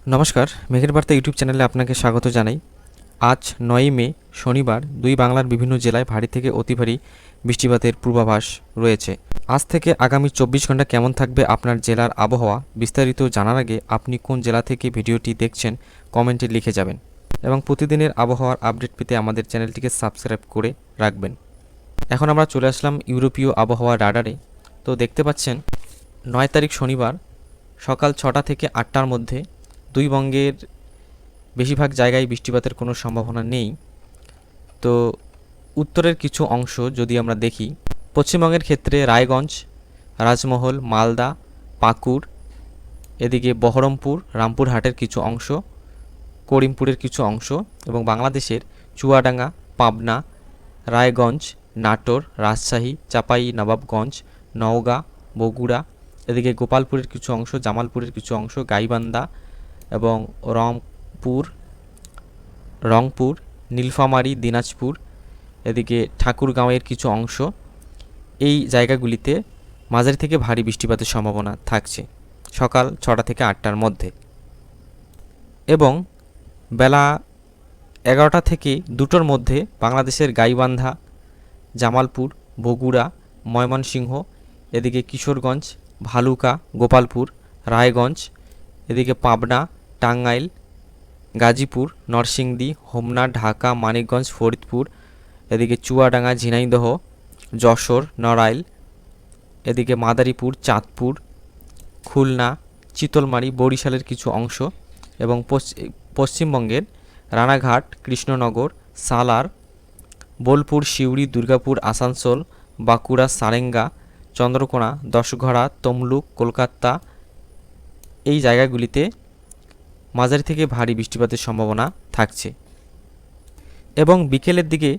নমস্কার, মেঘের বার্তা ইউটিউব চ্যানেলে আপনাকে স্বাগত জানাই। আজ ৯ই মে শনিবার বাংলার বিভিন্ন জেলায় ভারী থেকে অতি ভারী বৃষ্টিপাতের পূর্বাভাস রয়েছে। আজ থেকে আগামী ২৪ ঘন্টা কেমন থাকবে আপনার জেলার আবহাওয়া বিস্তারিত জানার আগে আপনি কোন জেলা থেকে ভিডিওটি দেখছেন কমেন্টে লিখে যাবেন এবং প্রতিদিনের আবহাওয়ার আপডেট পেতে আমাদের চ্যানেলটিকে সাবস্ক্রাইব করে রাখবেন। এখন আমরা চলে আসলাম ইউরোপীয় আবহাওয়া রাডারে। তো দেখতে পাচ্ছেন ৯ তারিখ শনিবার সকাল ৬টা থেকে ৮টার মধ্যে দুই বঙ্গের বেশিরভাগ জায়গায় বৃষ্টিপাতের কোনো সম্ভাবনা নেই। তো উত্তরের কিছু অংশ যদি আমরা দেখি, পশ্চিমবঙ্গের ক্ষেত্রে রায়গঞ্জ, রাজমহল, মালদা, পাকুড়, এদিকে বহরমপুর, রামপুরহাটের কিছু অংশ, করিমপুরের কিছু অংশ এবং বাংলাদেশের চুয়াডাঙ্গা, পাবনা, রায়গঞ্জ, নাটোর, রাজশাহী, চাঁপাই নবাবগঞ্জ, নওগাঁ, বগুড়া, এদিকে গোপালপুরের কিছু অংশ, জামালপুরের কিছু অংশ, গাইবান্ধা এবং রংপুর, নীলফামারী, দিনাজপুর, এদিকে ঠাকুরগাঁওয়ের কিছু অংশ, এই জায়গাগুলিতে মাঝারি থেকে ভারী বৃষ্টিপাতের সম্ভাবনা থাকছে সকাল ৬টা থেকে ৮টার মধ্যে। এবং বেলা ১১টা থেকে ২টোর মধ্যে বাংলাদেশের গাইবান্ধা, জামালপুর, বগুড়া, ময়মনসিংহ, এদিকে কিশোরগঞ্জ, ভালুকা, গোপালপুর, রায়গঞ্জ, এদিকে পাবনা, টাঙ্গাইল, গাজীপুর, নরসিংদী, হোমনা, ঢাকা, মানিকগঞ্জ, ফরিদপুর, এদিকে চুয়াডাঙ্গা, ঝিনাইদহ, যশোর, নড়াইল, এদিকে মাদারীপুর, চাঁদপুর, খুলনা, চিতলমারি, বরিশালের কিছু অংশ এবং পশ্চিমবঙ্গের রানাঘাট, কৃষ্ণনগর, সালার, বোলপুর, সিউড়ি, দুর্গাপুর, আসানসোল, বাঁকুড়া, সারেঙ্গা, চন্দ্রকোনা, দশঘড়া, তমলুক, কলকাতা, এই জায়গাগুলিতে মাঝারি থেকে ভারী বৃষ্টিপাতের সম্ভাবনা থাকছে। এবং বিকেলের দিকে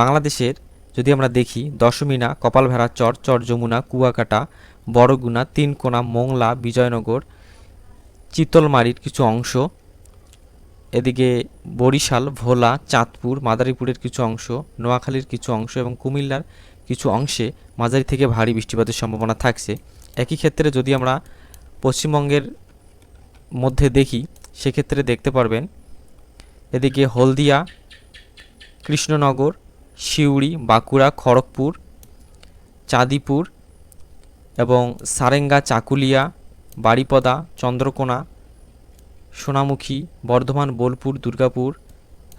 বাংলাদেশের যদি আমরা দেখি, দশমিনা, কপালভেড়া চর, চরযমুনা, কুয়াকাটা, বড়গুনা, তিনকোনা, মোংলা, বিজয়নগর, চিতলমারির কিছু অংশ, এদিকে বরিশাল, ভোলা, চাঁদপুর, মাদারীপুরের কিছু অংশ, নোয়াখালীর কিছু অংশ এবং কুমিল্লার কিছু অংশে মাঝারি থেকে ভারী বৃষ্টিপাতের সম্ভাবনা থাকছে। একই ক্ষেত্রে যদি আমরা পশ্চিমবঙ্গের মধ্যে দেখি, সেক্ষেত্রে দেখতে পারবেন এদিকে হলদিয়া, কৃষ্ণনগর, সিউড়ি, বাঁকুড়া, খড়গপুর, চাঁদিপুর এবং সারেঙ্গা, চাকুলিয়া, বারিপদা, চন্দ্রকোনা, সোনামুখী, বর্ধমান, বোলপুর, দুর্গাপুর,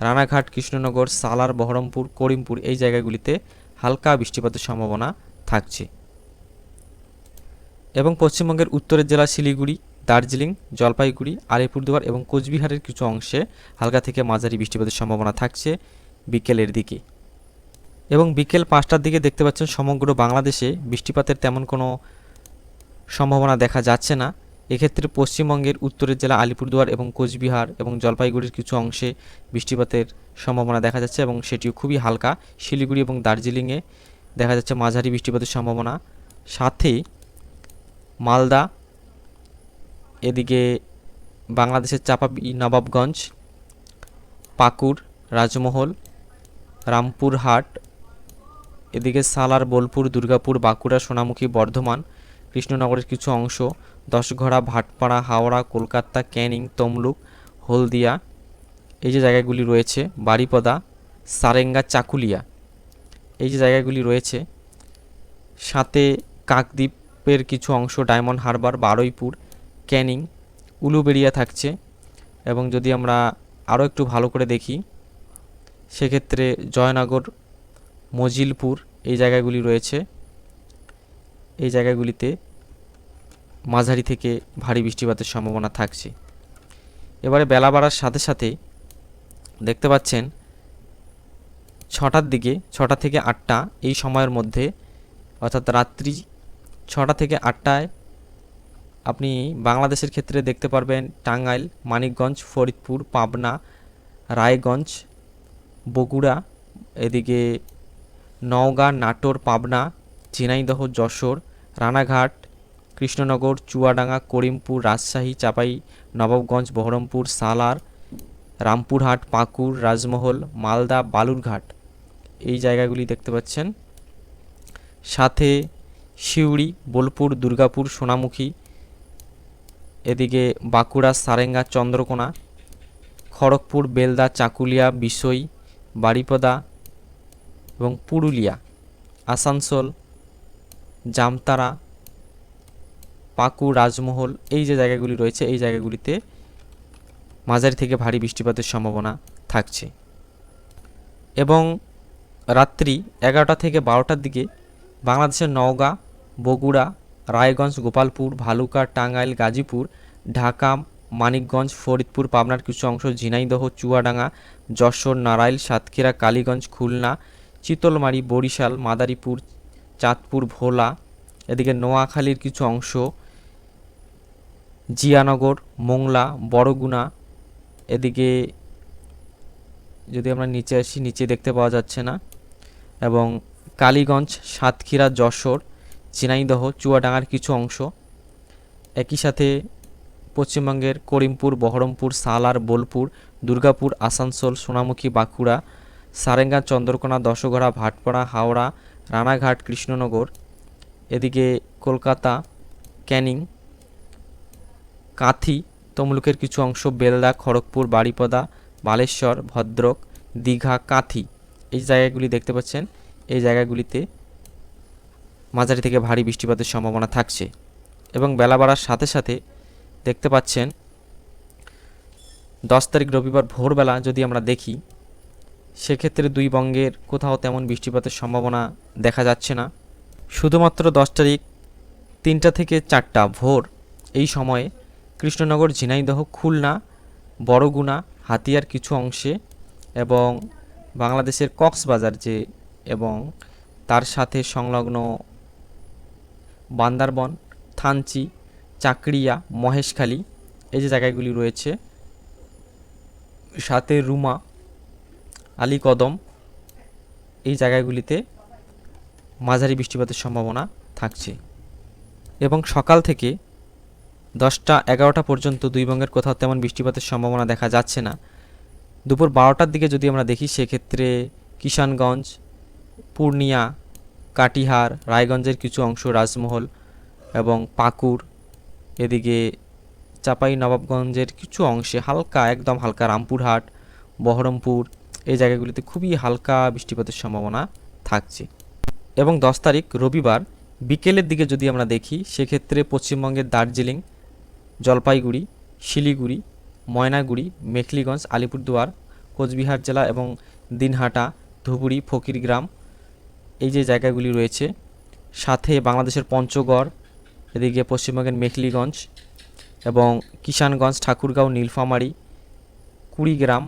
রানাঘাট, কৃষ্ণনগর, সালার, বহরমপুর, করিমপুর, এই জায়গাগুলিতে হালকা বৃষ্টিপাতের সম্ভাবনা থাকছে। এবং পশ্চিমবঙ্গের উত্তরের জেলা শিলিগুড়ি, দার্জিলিং, জলপাইগুড়ি, আলিপুরদুয়ার এবং কোচবিহারের কিছু অংশে হালকা থেকে মাঝারি বৃষ্টিপাতের সম্ভাবনা থাকছে বিকেলের দিকে। এবং বিকেল 5টার দিকে দেখতে পাচ্ছেন সমগ্র বাংলাদেশে বৃষ্টিপাতের তেমন কোনো সম্ভাবনা দেখা যাচ্ছে না। এক্ষেত্রে পশ্চিমবঙ্গের উত্তরের জেলা আলিপুরদুয়ার এবং কোচবিহার এবং জলপাইগুড়ির কিছু অংশে বৃষ্টিপাতের সম্ভাবনা দেখা যাচ্ছে এবং সেটিও খুবই হালকা। শিলিগুড়ি এবং দার্জিলিংয়ে দেখা যাচ্ছে মাঝারি বৃষ্টিপাতের সম্ভাবনা। সাথে মালদা, এদিকে বাংলাদেশের চাঁপাই নবাবগঞ্জ, পাকুড়, রাজমহল, রামপুরহাট, এদিকে সালার, বোলপুর, দুর্গাপুর, বাঁকুড়া, সোনামুখী, বর্ধমান, কৃষ্ণনগরের কিছু অংশ, দশঘড়া, ভাটপাড়া, হাওড়া, কলকাতা, ক্যানিং, তমলুক, হলদিয়া, এই যে জায়গাগুলি রয়েছে, বারিপদা, সারেঙ্গা, চাকুলিয়া, এই যে জায়গাগুলি রয়েছে, সাথে কাকদ্বীপের কিছু অংশ, ডায়মন্ড হারবার, বারুইপুর, ক্যানিং, উলুবেড়িয়া থাকছে। এবং যদি আমরা আরও একটু ভালো করে দেখি, সেক্ষেত্রে জয়নগর, মজিলপুর, এই জায়গাগুলি রয়েছে, এই জায়গাগুলিতে মাঝারি থেকে ভারী বৃষ্টিপাতের সম্ভাবনা থাকছে। এবারে বেলা বাড়ার সাথে সাথে দেখতে পাচ্ছেন 6টার দিকে, 6টা থেকে 8টা এই সময়ের মধ্যে, অর্থাৎ রাত্রি 6টা থেকে 8টায় আপনি বাংলাদেশের ক্ষেত্রে দেখতে পারবেন টাঙ্গাইল, মানিকগঞ্জ, ফরিদপুর, পাবনা, রায়গঞ্জ, বগুড়া, এদিকে নওগাঁ, নাটোর, পাবনা, ঝিনাইদহ, যশোর, রানাঘাট, কৃষ্ণনগর, চুয়াডাঙ্গা, করিমপুর, রাজশাহী, চাঁপাই নবাবগঞ্জ, বহরমপুর, সালার, রামপুরহাট, পাকুড়, রাজমহল, মালদা, বালুরঘাট, এই জায়গাগুলি দেখতে পাচ্ছেন। সাথে সিউড়ি, বোলপুর, দুর্গাপুর, সোনামুখী, এদিকে বাঁকুড়া, সারেঙ্গা, চন্দ্রকোনা, খড়গপুর, বেলদা, চাকুলিয়া, বিষই, বারিপদা এবং পুরুলিয়া, আসানসোল, জামতারা, পাকুড়, রাজমহল, এই যে জায়গাগুলি রয়েছে এই জায়গাগুলিতে মাঝারি থেকে ভারী বৃষ্টিপাতের সম্ভাবনা থাকছে। এবং রাত্রি 11টা থেকে 12টার দিকে বাংলাদেশের নওগাঁ, বগুড়া, রায়গঞ্জ, গোপালপুর, ভালুকা, টাঙ্গাইল, গাজীপুর, ঢাকা, মানিকগঞ্জ, ফরিদপুর, পাবনার কিছু অংশ, ঝিনাইদহ, চুয়াডাঙ্গা, যশোর, নারাইল, সাতক্ষীরা, কালীগঞ্জ, খুলনা, চিতলমারি, বরিশাল, মাদারীপুর, চাঁদপুর, ভোলা, এদিকে নোয়াখালীর কিছু অংশ, জিয়ানগর, মোংলা, বড়গুনা, এদিকে যদি আমরা নিচে আসি নিচে দেখতে পাওয়া যাচ্ছে না, এবং কালীগঞ্জ, সাতক্ষীরা, যশোর, ঝিনাইদহ, চুয়াডাঙ্গার কিছু অংশ, একই সাথে পশ্চিমবঙ্গের করিমপুর, বহরমপুর, সালার, বোলপুর, দুর্গাপুর, আসানসোল, সোনামুখী, বাঁকুড়া, সারেঙ্গা, চন্দ্রকোনা, দশগড়া, ভাটপাড়া, হাওড়া, রানাঘাট, কৃষ্ণনগর, এদিকে কলকাতা, ক্যানিং, কাঁথি, তমলুকের কিছু অংশ, বেলদা, খড়গপুর, বারিপদা, বালেশ্বর, ভদ্রক, দীঘা, কাঁথি, এই জায়গাগুলি দেখতে পাচ্ছেন। এই জায়গাগুলিতে মাঝারি থেকে ভারী বৃষ্টিপাতের সম্ভাবনা থাকছে। এবং বেলা বাড়ার সাথে সাথে দেখতে পাচ্ছেন 10 তারিখ রবিবার ভোরবেলা যদি আমরা দেখি সেক্ষেত্রে দুই বঙ্গের কোথাও তেমন বৃষ্টিপাতের সম্ভাবনা দেখা যাচ্ছে না। শুধুমাত্র 10 তারিখ 3টা থেকে 4টা ভোর এই সময়ে কৃষ্ণনগর, ঝিনাইদহ, খুলনা, বড়গুনা, হাতিয়ার কিছু অংশে এবং বাংলাদেশের কক্সবাজার যে এবং তার সাথে সংলগ্ন বান্দারবন, থানচি, চাকরিয়া, মহেশখালী, এই যে জায়গাগুলি রয়েছে, সাথে রুমা, আলীকদম, এই জায়গাগুলিতে মাঝারি বৃষ্টিপাতের সম্ভাবনা থাকছে। এবং সকাল থেকে 10টা 11টা পর্যন্ত দুই বঙ্গের কোথাও তেমন বৃষ্টিপাতের সম্ভাবনা দেখা যাচ্ছে না। দুপুর 12টার দিকে যদি আমরা দেখি সেক্ষেত্রে কিষানগঞ্জ, পূর্ণিয়া, কাটিহার, রায়গঞ্জের কিছু অংশ, রাজমহল এবং পাকুড়, এদিকে চাপাই নবাবগঞ্জের কিছু অংশে হালকা, একদম হালকা, রামপুরহাট, বহরমপুর, এই জায়গাগুলিতে খুবই হালকা বৃষ্টিপাতের সম্ভাবনা থাকছে। এবং 10 তারিখ রবিবার বিকেলের দিকে যদি আমরা দেখি সেক্ষেত্রে পশ্চিমবঙ্গের দার্জিলিং, জলপাইগুড়ি, শিলিগুড়ি, ময়নাগুড়ি, মেখলিগঞ্জ, আলিপুরদুয়ার, কোচবিহার জেলা এবং দিনহাটা, ধুবুরি, ফকিরগ্রাম, এই যে জায়গাগুলি রয়েছে, সাথে বাংলাদেশের পঞ্চগড়, এদিকে পশ্চিমবঙ্গের মেখলিগঞ্জ এবং কিষানগঞ্জ, ঠাকুরগাঁও, নীলফামারী, কুড়িগ্রাম,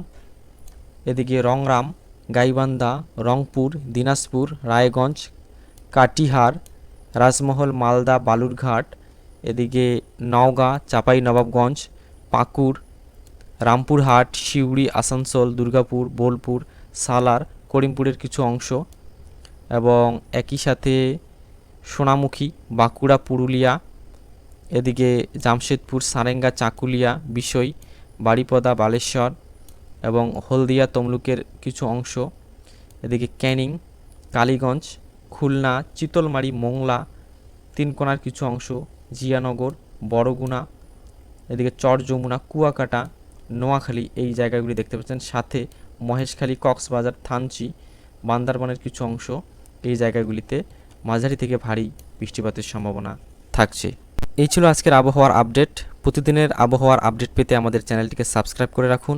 এদিকে রংরাম, গাইবান্ধা, রংপুর, দিনাজপুর, রায়গঞ্জ, কাটিহার, রাজমহল, মালদা, বালুরঘাট, এদিকে নওগাঁ, চাপাই নবাবগঞ্জ, পাকুড়, রামপুরহাট, সিউড়ি, আসানসোল, দুর্গাপুর, বোলপুর, সালার, করিমপুরের কিছু অংশ এবং একই সাথে সোনামুখী, বাঁকুড়া, পুরুলিয়া, এদিকে জামশেদপুর, সারেঙ্গা, চাকুলিয়া, বিষই, বারিপদা, বালেশ্বর এবং হলদিয়া, তমলুকের কিছু অংশ, এদিকে ক্যানিং, কালীগঞ্জ, খুলনা, চিতলমারি, মোংলা, তিনকোনার কিছু অংশ, জিয়ানগর, বড়গুনা, এদিকে চর যমুনা, কুয়াকাটা, নোয়াখালী, এই জায়গাগুলি দেখতে পাচ্ছেন, সাথে মহেশখালী, কক্সবাজার, থানচি, বান্দারবনের কিছু অংশ, এই জায়গাগুলিতে মাঝারি থেকে ভারী বৃষ্টিপাতের সম্ভাবনা থাকছে। এই ছিল আজকের আবহাওয়ার আপডেট। প্রতিদিনের আবহাওয়ার আপডেট পেতে আমাদের চ্যানেলটিকে সাবস্ক্রাইব করে রাখুন।